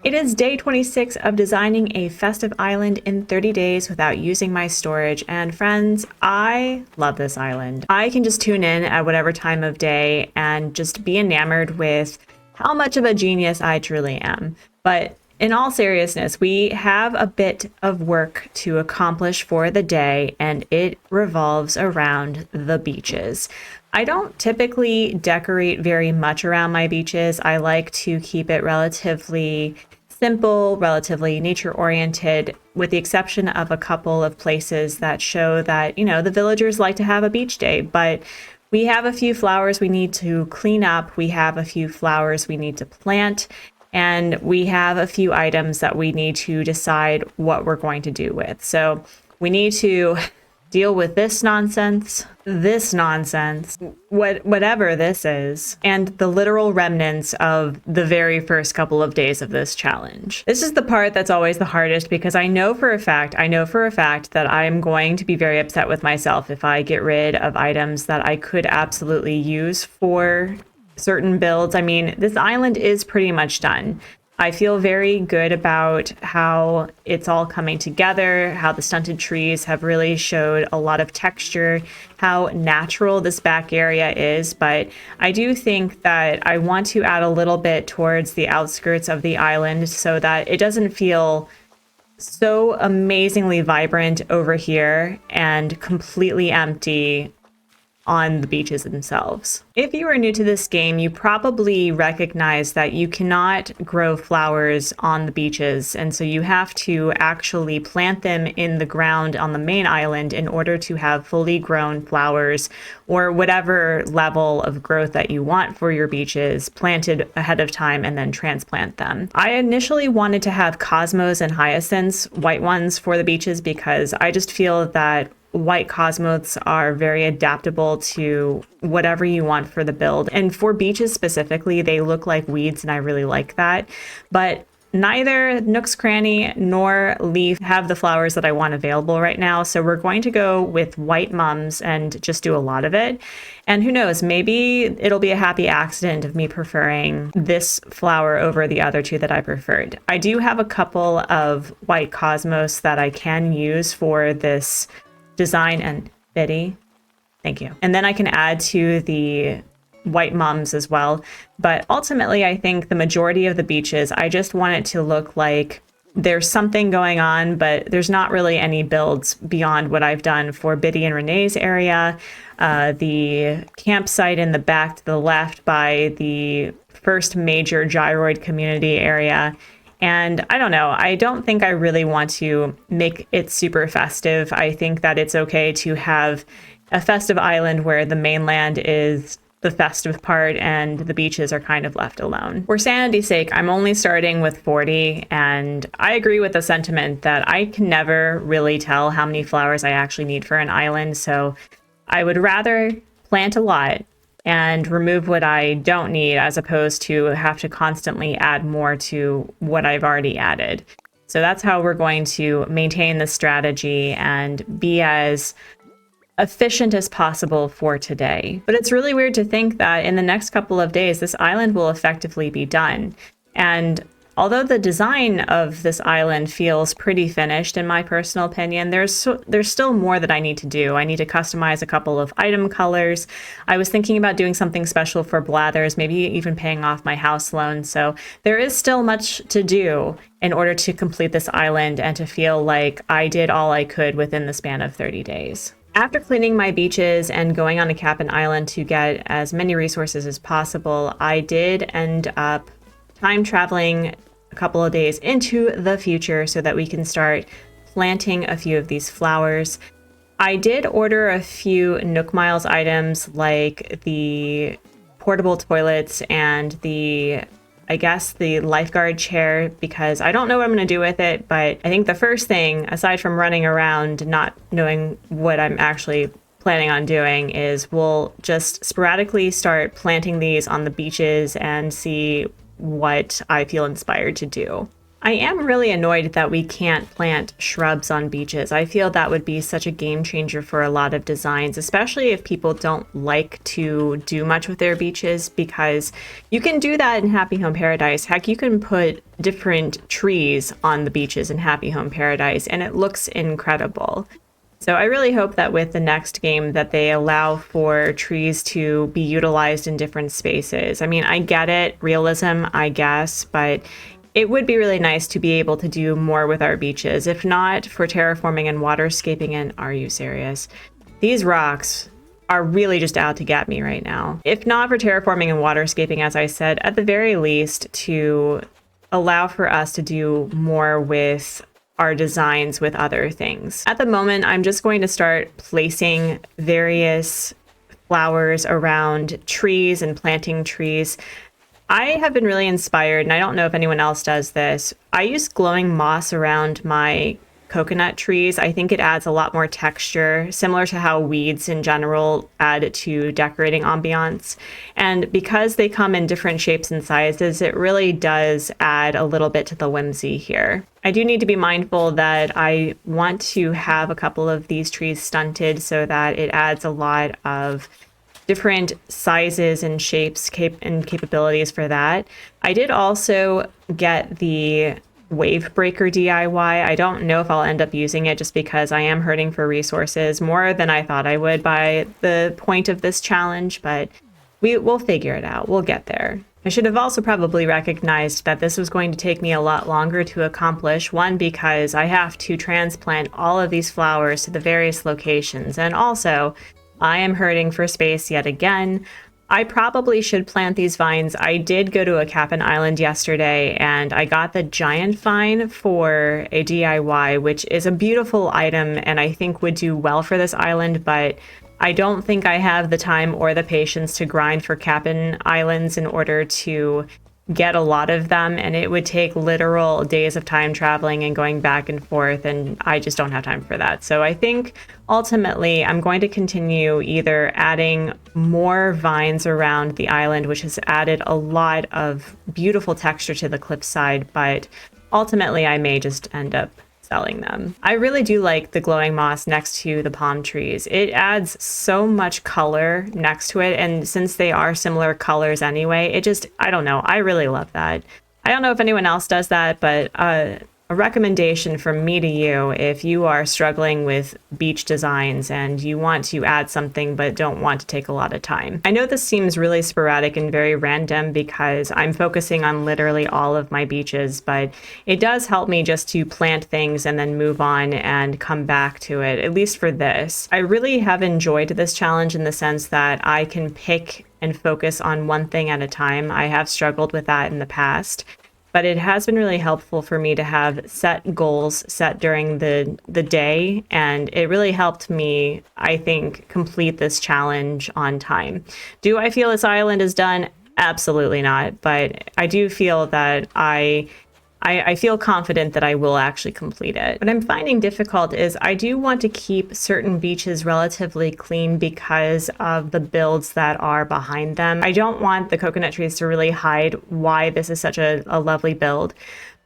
It is day 26 of designing a festive island in 30 days without using my storage. And friends, I love this island. I can just tune in at whatever time of day and just be enamored with how much of a genius I truly am. But in all seriousness, we have a bit of work to accomplish for the day, and it revolves around the beaches. I don't typically decorate very much around my beaches. I like to keep it relatively simple, relatively nature-oriented, with the exception of a couple of places that show that, the villagers like to have a beach day. But we have a few flowers we need to clean up. We have a few flowers we need to plant. And we have a few items that we need to decide what we're going to do with. So we need to deal with this nonsense, whatever this is, and the literal remnants of the very first couple of days of this challenge. This is the part that's always the hardest, because I know for a fact that I'm going to be very upset with myself if I get rid of items that I could absolutely use for certain builds. I mean, this island is pretty much done. I feel very good about how it's all coming together, how the stunted trees have really showed a lot of texture, how natural this back area is. But I do think that I want to add a little bit towards the outskirts of the island so that it doesn't feel so amazingly vibrant over here and completely empty on the beaches themselves. If you are new to this game, you probably recognize that you cannot grow flowers on the beaches, and so you have to actually plant them in the ground on the main island in order to have fully grown flowers, or whatever level of growth that you want for your beaches, planted ahead of time and then transplant them. I initially wanted to have cosmos and hyacinths, white ones, for the beaches, because I just feel that white cosmos are very adaptable to whatever you want for the build. And for beaches specifically, they look like weeds, and I really like that. But neither Nook's Cranny nor Leaf have the flowers that I want available right now. So we're going to go with white mums and just do a lot of it. And who knows, maybe it'll be a happy accident of me preferring this flower over the other two that I preferred. I do have a couple of white cosmos that I can use for this design, and Biddy, thank you. And then I can add to the white mums as well. But ultimately, I think the majority of the beaches, I just want it to look like there's something going on, but there's not really any builds beyond what I've done for Biddy and Renee's area, the campsite in the back to the left by the first major gyroid community area. And I don't know, I don't think I really want to make it super festive. I think that it's okay to have a festive island where the mainland is the festive part and the beaches are kind of left alone. For sanity's sake, I'm only starting with 40, and I agree with the sentiment that I can never really tell how many flowers I actually need for an island, so I would rather plant a lot and remove what I don't need, as opposed to have to constantly add more to what I've already added. So that's how we're going to maintain the strategy and be as efficient as possible for today. But it's really weird to think that in the next couple of days, this island will effectively be done. And although the design of this island feels pretty finished, in my personal opinion, there's still more that I need to do. I need to customize a couple of item colors. I was thinking about doing something special for Blathers, maybe even paying off my house loan. So there is still much to do in order to complete this island and to feel like I did all I could within the span of 30 days. After cleaning my beaches and going on a cabin island to get as many resources as possible, I did end up time traveling a couple of days into the future so that we can start planting a few of these flowers. I did order a few Nook Miles items, like the portable toilets and the lifeguard chair, because I don't know what I'm going to do with it. But I think the first thing, aside from running around not knowing what I'm actually planning on doing, is we'll just sporadically start planting these on the beaches and see what I feel inspired to do. I am really annoyed that we can't plant shrubs on beaches. I feel that would be such a game changer for a lot of designs, especially if people don't like to do much with their beaches, because you can do that in Happy Home Paradise. Heck, you can put different trees on the beaches in Happy Home Paradise, and it looks incredible. So I really hope that with the next game that they allow for trees to be utilized in different spaces. I mean, I get it, realism, I guess, but it would be really nice to be able to do more with our beaches. If not for terraforming and waterscaping, and are you serious? These rocks are really just out to get me right now. If not for terraforming and waterscaping, as I said, at the very least to allow for us to do more with our designs with other things. At the moment, I'm just going to start placing various flowers around trees and planting trees. I have been really inspired, and I don't know if anyone else does this. I use glowing moss around my coconut trees. I think it adds a lot more texture, similar to how weeds in general add to decorating ambiance. And because they come in different shapes and sizes, it really does add a little bit to the whimsy here. I do need to be mindful that I want to have a couple of these trees stunted so that it adds a lot of different sizes and shapes and capabilities for that. I did also get the wave breaker DIY. I don't know if I'll end up using it just because I am hurting for resources more than I thought I would by the point of this challenge, but we'll figure it out. We'll get there. I should have also probably recognized that this was going to take me a lot longer to accomplish. One, because I have to transplant all of these flowers to the various locations, and also I am hurting for space yet again. I probably should plant these vines. I did go to acnh Island yesterday and I got the giant vine for a DIY, which is a beautiful item and I think would do well for this island, but I don't think I have the time or the patience to grind for acnh Islands in order to get a lot of them, and it would take literal days of time traveling and going back and forth, and I just don't have time for that. So I think ultimately I'm going to continue either adding more vines around the island, which has added a lot of beautiful texture to the cliffside, but ultimately I may just end up selling them. I really do like the glowing moss next to the palm trees. It adds so much color next to it, and since they are similar colors anyway, it just, I don't know, I really love that. I don't know if anyone else does that, but a recommendation from me to you, if you are struggling with beach designs and you want to add something but don't want to take a lot of time. I know this seems really sporadic and very random because I'm focusing on literally all of my beaches, but it does help me just to plant things and then move on and come back to it, at least for this. I really have enjoyed this challenge in the sense that I can pick and focus on one thing at a time. I have struggled with that in the past, but it has been really helpful for me to have set goals set during the day, and it really helped me, I think, complete this challenge on time. Do I feel this island is done? Absolutely not, but I do feel that I feel confident that I will actually complete it. What I'm finding difficult is I do want to keep certain beaches relatively clean because of the builds that are behind them. I don't want the coconut trees to really hide why this is such a lovely build.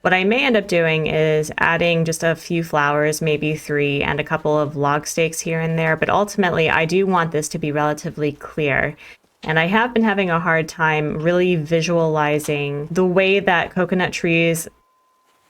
What I may end up doing is adding just a few flowers, maybe 3, and a couple of log stakes here and there, but ultimately I do want this to be relatively clear. And I have been having a hard time really visualizing the way that coconut trees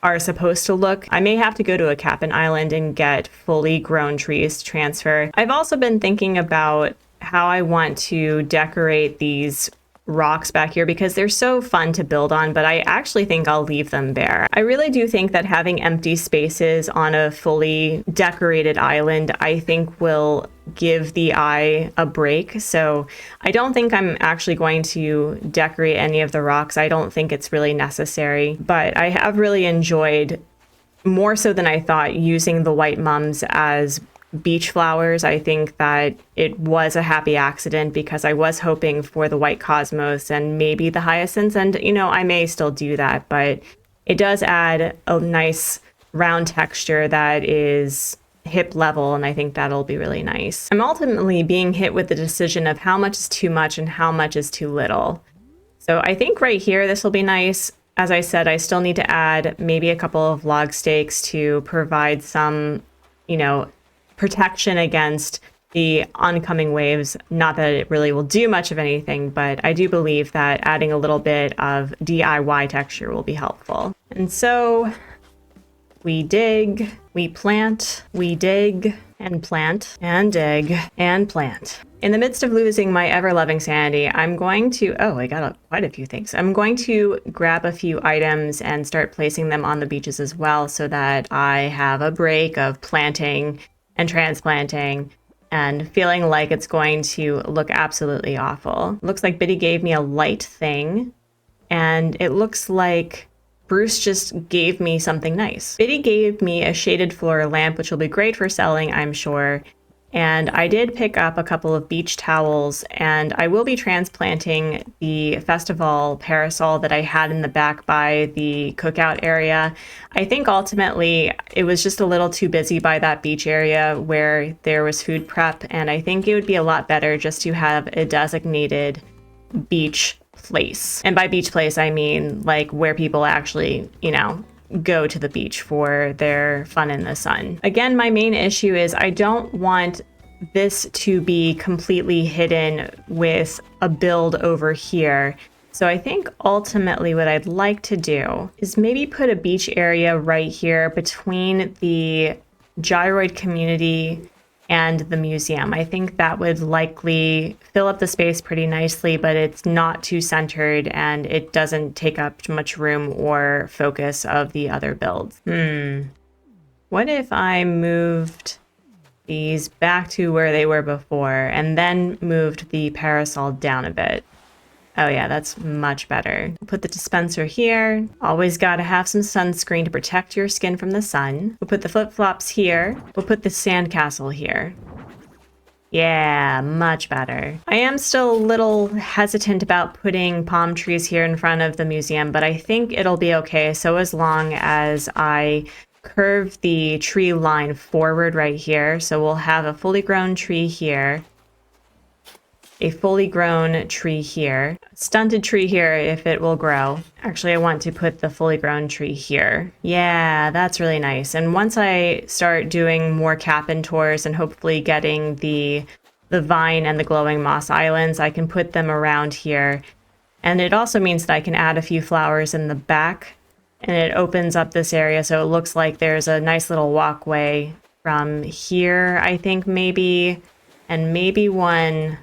are supposed to look. I may have to go to acnh Island and get fully grown trees to transfer. I've also been thinking about how I want to decorate these rocks back here because they're so fun to build on, but I actually think I'll leave them bare. I really do think that having empty spaces on a fully decorated island, I think will give the eye a break. So I don't think I'm actually going to decorate any of the rocks. I don't think it's really necessary, but I have really enjoyed, more so than I thought, using the white mums as beach flowers. I think that it was a happy accident because I was hoping for the white cosmos and maybe the hyacinths, and you know, I may still do that, but it does add a nice round texture that is hip level, and I think that'll be really nice. I'm ultimately being hit with the decision of how much is too much and how much is too little. So I think right here this will be nice. As I said, I still need to add maybe a couple of log stakes to provide some, protection against the oncoming waves. Not that it really will do much of anything, but I do believe that adding a little bit of DIY texture will be helpful. And so we dig, we plant, we dig and plant and dig and plant. In the midst of losing my ever-loving sanity, I'm going to, I got quite a few things. I'm going to grab a few items and start placing them on the beaches as well so that I have a break of planting and transplanting and feeling like it's going to look absolutely awful. Looks like Biddy gave me a light thing, and it looks like Bruce just gave me something nice. Biddy gave me a shaded floor lamp, which will be great for selling, I'm sure. And I did pick up a couple of beach towels, and I will be transplanting the festival parasol that I had in the back by the cookout area. I think ultimately it was just a little too busy by that beach area where there was food prep, and I think it would be a lot better just to have a designated beach place. And by beach place, I mean like where people actually, go to the beach for their fun in the sun. Again, my main issue is I don't want this to be completely hidden with a build over here. So I think ultimately what I'd like to do is maybe put a beach area right here between the gyroid community and the museum. I think that would likely fill up the space pretty nicely, but it's not too centered and it doesn't take up too much room or focus of the other builds. What if I moved these back to where they were before and then moved the parasol down a bit? Oh yeah, that's much better. Put the dispenser here. Always gotta have some sunscreen to protect your skin from the sun. We'll put the flip-flops here. We'll put the sandcastle here. Yeah, much better. I am still a little hesitant about putting palm trees here in front of the museum, but I think it'll be okay. So as long as I curve the tree line forward right here. So we'll have a fully grown tree here. A fully grown tree here, stunted tree here if it will grow. Actually, I want to put the fully grown tree here. Yeah, that's really nice. And once I start doing more cabin tours and hopefully getting the vine and the glowing moss islands, I can put them around here. And it also means that I can add a few flowers in the back, and it opens up this area so it looks like there's a nice little walkway from here, I think maybe, and maybe one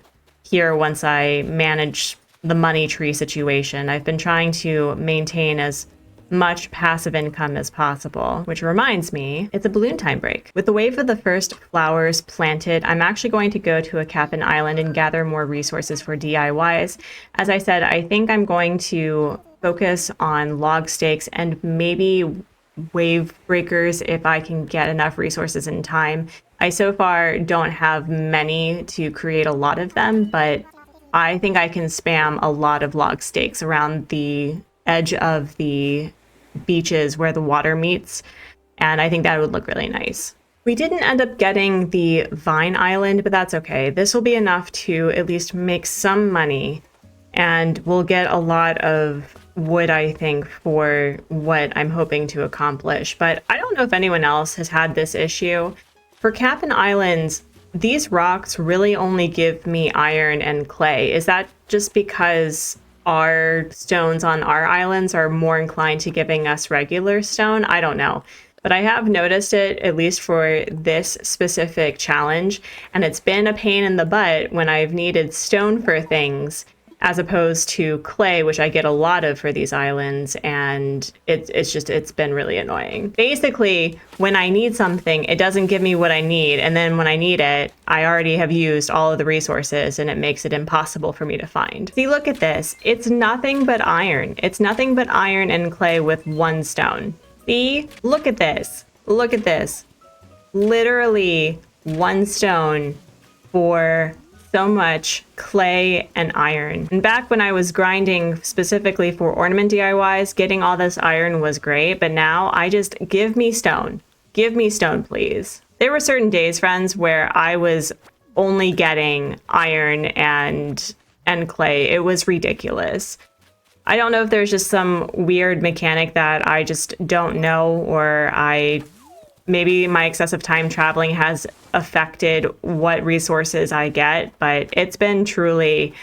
here once I manage the money tree situation. I've been trying to maintain as much passive income as possible, which reminds me, it's a balloon time break. With the wave of the first flowers planted, I'm actually going to go to a cabin island and gather more resources for DIYs. As I said, I think I'm going to focus on log stakes and maybe wave breakers if I can get enough resources in time. I so far don't have many to create a lot of them, but I think I can spam a lot of log stakes around the edge of the beaches where the water meets, and I think that would look really nice. We didn't end up getting the vine island, but that's okay. This will be enough to at least make some money, and we'll get a lot of wood, I think, for what I'm hoping to accomplish. But I don't know if anyone else has had this issue. For cabin islands, these rocks really only give me iron and clay. Is that just because our stones on our islands are more inclined to giving us regular stone? I don't know. But I have noticed it, at least for this specific challenge, and it's been a pain in the butt when I've needed stone for things, as opposed to clay, which I get a lot of for these islands, and it's been really annoying. Basically, when I need something, it doesn't give me what I need, and then when I need it, I already have used all of the resources, and it makes it impossible for me to find. See, look at this. It's nothing but iron. It's nothing but iron and clay with one stone. See? Look at this. Look at this. Literally one stone for so much clay and iron. And back when I was grinding specifically for ornament DIYs, getting all this iron was great, but now I just give me stone. Give me stone, please. There were certain days, friends, where I was only getting iron and clay. It was ridiculous. I don't know if there's just some weird mechanic that I just don't know, or maybe my excessive time traveling has affected what resources I get, but it's been truly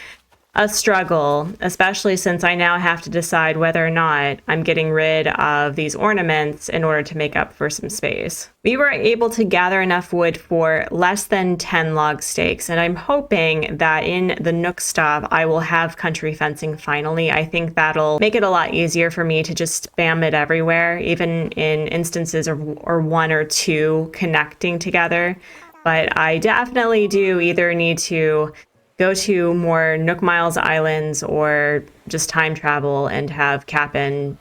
a struggle, especially since I now have to decide whether or not I'm getting rid of these ornaments in order to make up for some space. We were able to gather enough wood for less than 10 log stakes, and I'm hoping that in the Nook stop I will have country fencing finally. I think that'll make it a lot easier for me to just spam it everywhere, even in instances or one or two connecting together. But I definitely do either need to go to more Nook Miles islands or just time travel and have Cap'n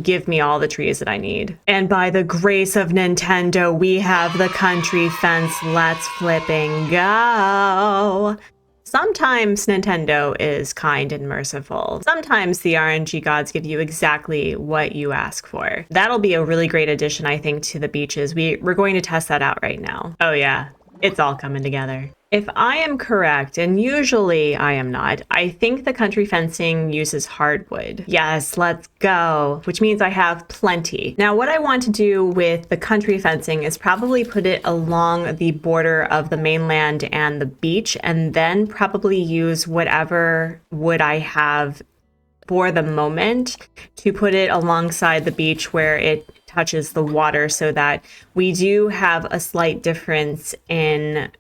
give me all the trees that I need. And by the grace of Nintendo, we have the country fence. Let's flipping go. Sometimes Nintendo is kind and merciful. Sometimes the RNG gods give you exactly what you ask for. That'll be a really great addition, I think, to the beaches. We're going to test that out right now. Oh yeah, it's all coming together. If I am correct, and usually I am not, I think the country fencing uses hardwood. Yes, let's go, which means I have plenty. Now, what I want to do with the country fencing is probably put it along the border of the mainland and the beach, and then probably use whatever wood I have for the moment to put it alongside the beach where it touches the water, so that we do have a slight difference in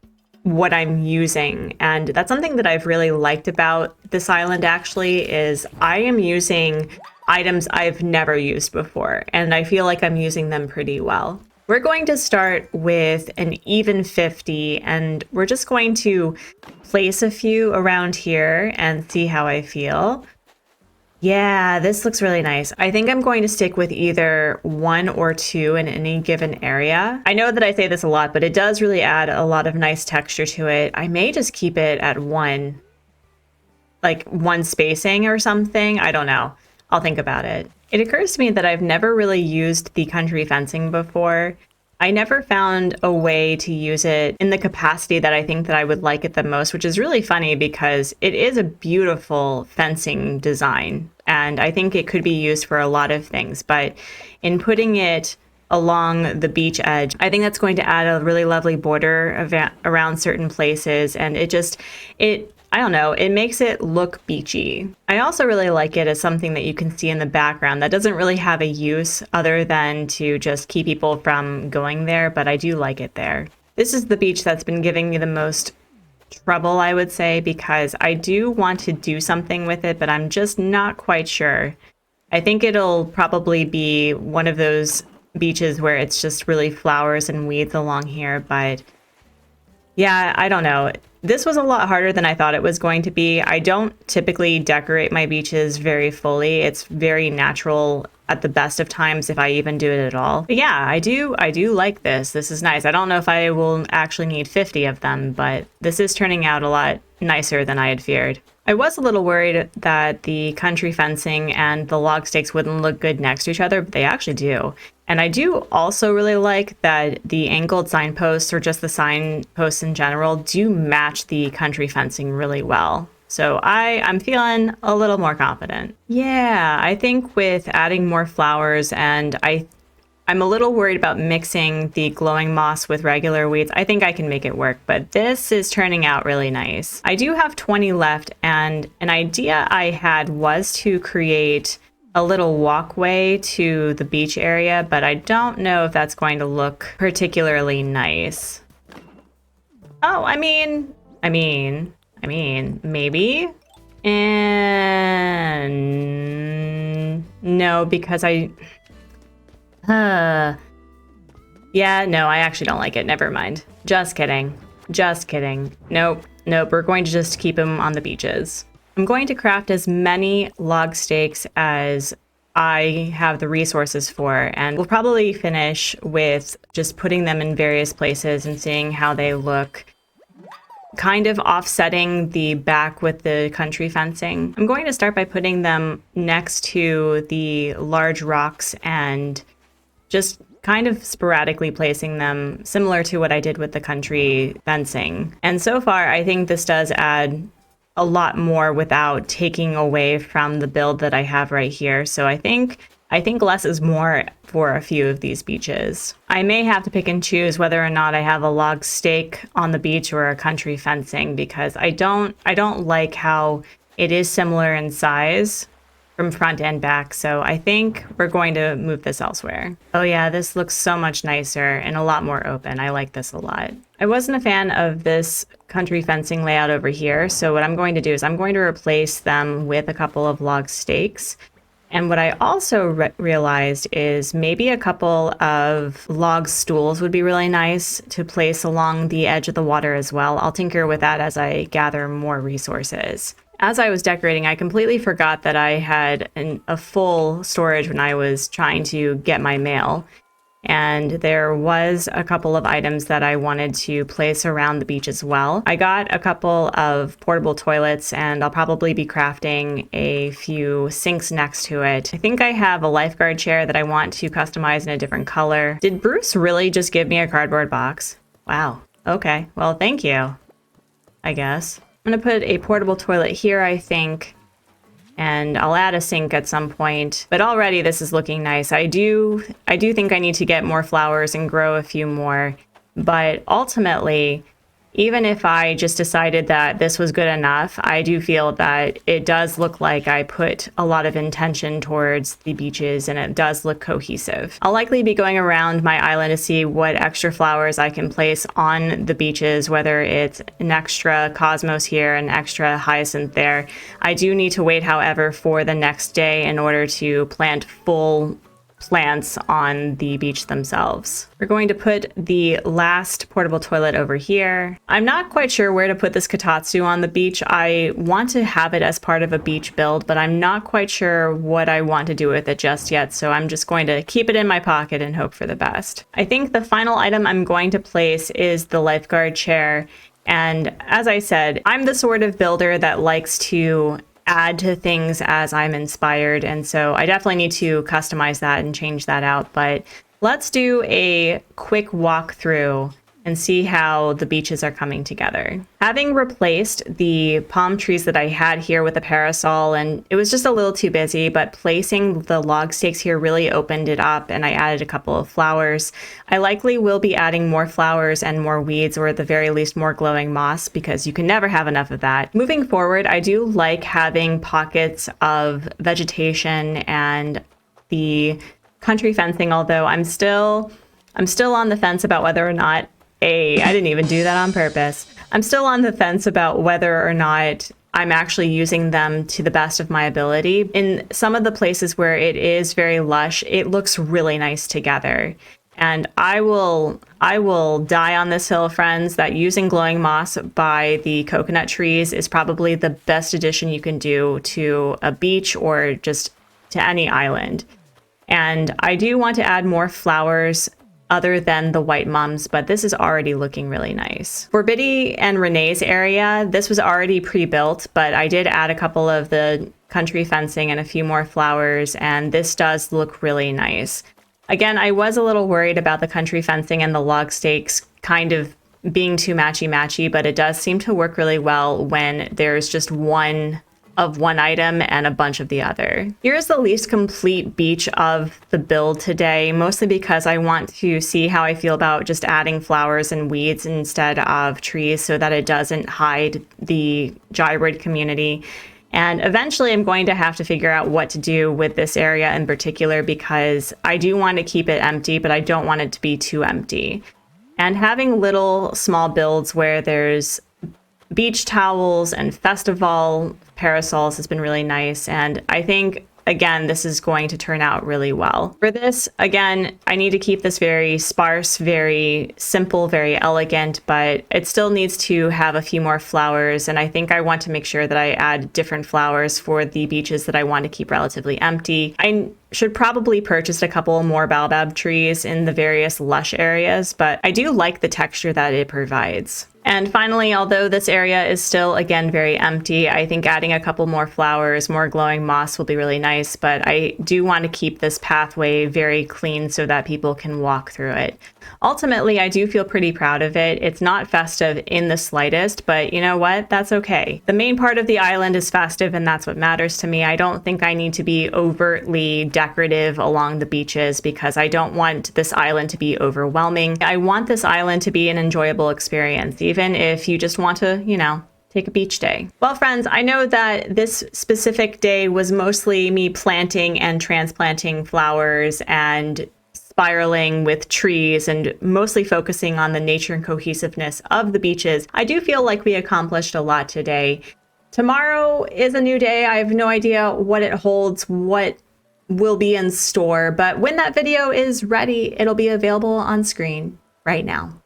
what I'm using. And that's something that I've really liked about this island, actually, is I am using items I've never used before, and I feel like I'm using them pretty well. We're going to start with an even 50, and we're just going to place a few around here and see how I feel. Yeah, this looks really nice. I think I'm going to stick with either one or two in any given area. I know that I say this a lot, but it does really add a lot of nice texture to it. I may just keep it at one, like one spacing or something. I don't know. I'll think about it. It occurs to me that I've never really used the country fencing before. I never found a way to use it in the capacity that I think that I would like it the most, which is really funny because it is a beautiful fencing design, and I think it could be used for a lot of things. But in putting it along the beach edge, I think that's going to add a really lovely border around certain places, and I don't know, it makes it look beachy. I also really like it as something that you can see in the background that doesn't really have a use other than to just keep people from going there, but I do like it there. This is the beach that's been giving me the most trouble, I would say, because I do want to do something with it, but I'm just not quite sure. I think it'll probably be one of those beaches where it's just really flowers and weeds along here, but yeah, I don't know. This was a lot harder than I thought it was going to be. I don't typically decorate my beaches very fully. It's very natural at the best of times, if I even do it at all. But yeah, I do like this. This is nice. I don't know if I will actually need 50 of them, but this is turning out a lot nicer than I had feared. I was a little worried that the country fencing and the log stakes wouldn't look good next to each other, but they actually do. And I do also really like that the angled signposts, or just the signposts in general, do match the country fencing really well. So I'm feeling a little more confident. Yeah, I think with adding more flowers, and I'm a little worried about mixing the glowing moss with regular weeds. I think I can make it work, but this is turning out really nice. I do have 20 left, and an idea I had was to create a little walkway to the beach area, but I don't know if that's going to look particularly nice. Oh, I mean, maybe. And no, because yeah, no, I actually don't like it. Never mind. Just kidding. Nope. We're going to just keep them on the beaches. I'm going to craft as many log stakes as I have the resources for, and we'll probably finish with just putting them in various places and seeing how they look, kind of offsetting the back with the country fencing. I'm going to start by putting them next to the large rocks and just kind of sporadically placing them, similar to what I did with the country fencing. And so far, I think this does add a lot more without taking away from the build that I have right here. So I think less is more for a few of these beaches. I may have to pick and choose whether or not I have a log stake on the beach or a country fencing, because I don't like how it is similar in size from front and back. So I think we're going to move this elsewhere. Oh yeah, this looks so much nicer and a lot more open. I like this a lot. I wasn't a fan of this country fencing layout over here. So what I'm going to do is I'm going to replace them with a couple of log stakes. And what I also realized is maybe a couple of log stools would be really nice to place along the edge of the water as well. I'll tinker with that as I gather more resources. As I was decorating, I completely forgot that I had a full storage when I was trying to get my mail. And there was a couple of items that I wanted to place around the beach as well. I got a couple of portable toilets, and I'll probably be crafting a few sinks next to it. I think I have a lifeguard chair that I want to customize in a different color. Did Bruce really just give me a cardboard box? Wow. Okay. Well, thank you, I guess. I'm going to put a portable toilet here, I think, and I'll add a sink at some point. But already this is looking nice. I do think I need to get more flowers and grow a few more. But ultimately, even if I just decided that this was good enough, I do feel that it does look like I put a lot of intention towards the beaches, and it does look cohesive. I'll likely be going around my island to see what extra flowers I can place on the beaches, whether it's an extra cosmos here, an extra hyacinth there. I do need to wait, however, for the next day in order to plant full plants on the beach themselves. We're going to put the last portable toilet over here. I'm not quite sure where to put this kotatsu on the beach. I want to have it as part of a beach build, but I'm not quite sure what I want to do with it just yet, so I'm just going to keep it in my pocket and hope for the best. I think the final item I'm going to place is the lifeguard chair, and as I said, I'm the sort of builder that likes to add to things as I'm inspired, and so I definitely need to customize that and change that out. But let's do a quick walkthrough and see how the beaches are coming together. Having replaced the palm trees that I had here with a parasol, and it was just a little too busy, but placing the log stakes here really opened it up, and I added a couple of flowers. I likely will be adding more flowers and more weeds, or at the very least more glowing moss, because you can never have enough of that. Moving forward, I do like having pockets of vegetation and the country fencing, although I'm still on the fence about whether or not I didn't even do that on purpose. I'm still on the fence about whether or not I'm actually using them to the best of my ability. In some of the places where it is very lush, it looks really nice together. And I will die on this hill, friends, that using glowing moss by the coconut trees is probably the best addition you can do to a beach or just to any island. And I do want to add more flowers other than the white mums, but this is already looking really nice. For Biddy and Renee's area, this was already pre-built, but I did add a couple of the country fencing and a few more flowers, and this does look really nice. Again, I was a little worried about the country fencing and the log stakes kind of being too matchy-matchy, but it does seem to work really well when there's just one item and a bunch of the other. Here's the least complete beach of the build today, mostly because I want to see how I feel about just adding flowers and weeds instead of trees so that it doesn't hide the gyroid community. And eventually I'm going to have to figure out what to do with this area in particular, because I do want to keep it empty, but I don't want it to be too empty. And having little small builds where there's beach towels and festival parasols has been really nice, and I think, again, this is going to turn out really well. For this, again, I need to keep this very sparse, very simple, very elegant, but it still needs to have a few more flowers, and I think I want to make sure that I add different flowers for the beaches that I want to keep relatively empty. I should probably purchase a couple more baobab trees in the various lush areas, but I do like the texture that it provides. And finally, although this area is still, again, very empty, I think adding a couple more flowers, more glowing moss will be really nice, but I do want to keep this pathway very clean so that people can walk through it. Ultimately, I do feel pretty proud of it. It's not festive in the slightest, but you know what? That's okay. The main part of the island is festive, and that's what matters to me. I don't think I need to be overtly decorative along the beaches because I don't want this island to be overwhelming. I want this island to be an enjoyable experience, even if you just want to, you know, take a beach day. Well, friends, I know that this specific day was mostly me planting and transplanting flowers and spiraling with trees and mostly focusing on the nature and cohesiveness of the beaches. I do feel like we accomplished a lot today. Tomorrow is a new day. I have no idea what it holds, what will be in store, but when that video is ready, it'll be available on screen right now.